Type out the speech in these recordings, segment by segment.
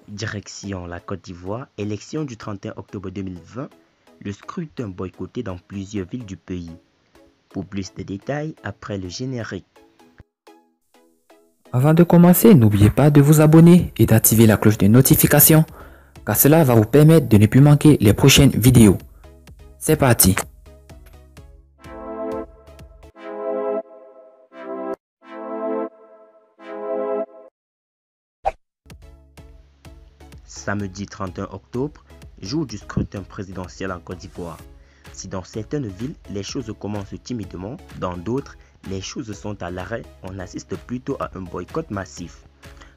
Direction la Côte d'Ivoire, élection du 31 octobre 2020, le scrutin boycotté dans plusieurs villes du pays. Pour plus de détails, après le générique. Avant de commencer, n'oubliez pas de vous abonner et d'activer la cloche de notification, car cela va vous permettre de ne plus manquer les prochaines vidéos. C'est parti! Samedi 31 octobre, jour du scrutin présidentiel en Côte d'Ivoire. Si dans certaines villes, les choses commencent timidement, dans d'autres, les choses sont à l'arrêt, on assiste plutôt à un boycott massif.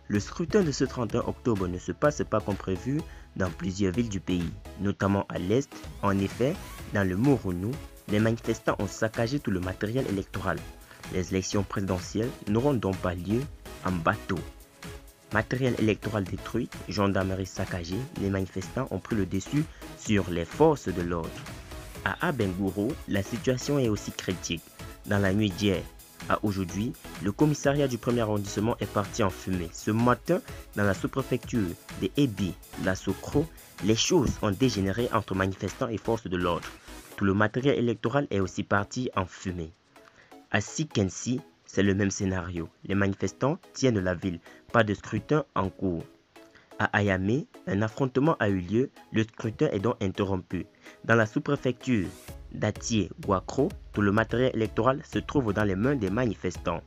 Le scrutin de ce 31 octobre ne se passe pas comme prévu dans plusieurs villes du pays, notamment à l'est. En effet, dans le Moronou, les manifestants ont saccagé tout le matériel électoral. Les élections présidentielles n'auront donc pas lieu en bateau. Matériel électoral détruit, gendarmerie saccagée, les manifestants ont pris le dessus sur les forces de l'ordre. À Abengouro, la situation est aussi critique. Dans la nuit d'hier à aujourd'hui, le commissariat du 1er arrondissement est parti en fumée. Ce matin, dans la sous-préfecture de Ebi, la Sokro, les choses ont dégénéré entre manifestants et forces de l'ordre. Tout le matériel électoral est aussi parti en fumée. À Sikensi, c'est le même scénario. Les manifestants tiennent la ville. Pas de scrutin en cours. À Ayamé, un affrontement a eu lieu. Le scrutin est donc interrompu. Dans la sous-préfecture d'Atié-Guakro, tout le matériel électoral se trouve dans les mains des manifestants.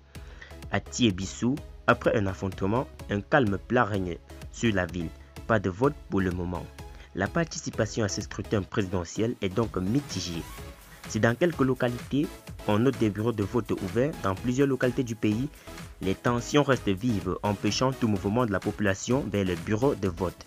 À Tiébissou, après un affrontement, un calme plat règne sur la ville. Pas de vote pour le moment. La participation à ce scrutin présidentiel est donc mitigée. Si dans quelques localités, on note des bureaux de vote ouverts, dans plusieurs localités du pays, les tensions restent vives, empêchant tout mouvement de la population vers les bureaux de vote.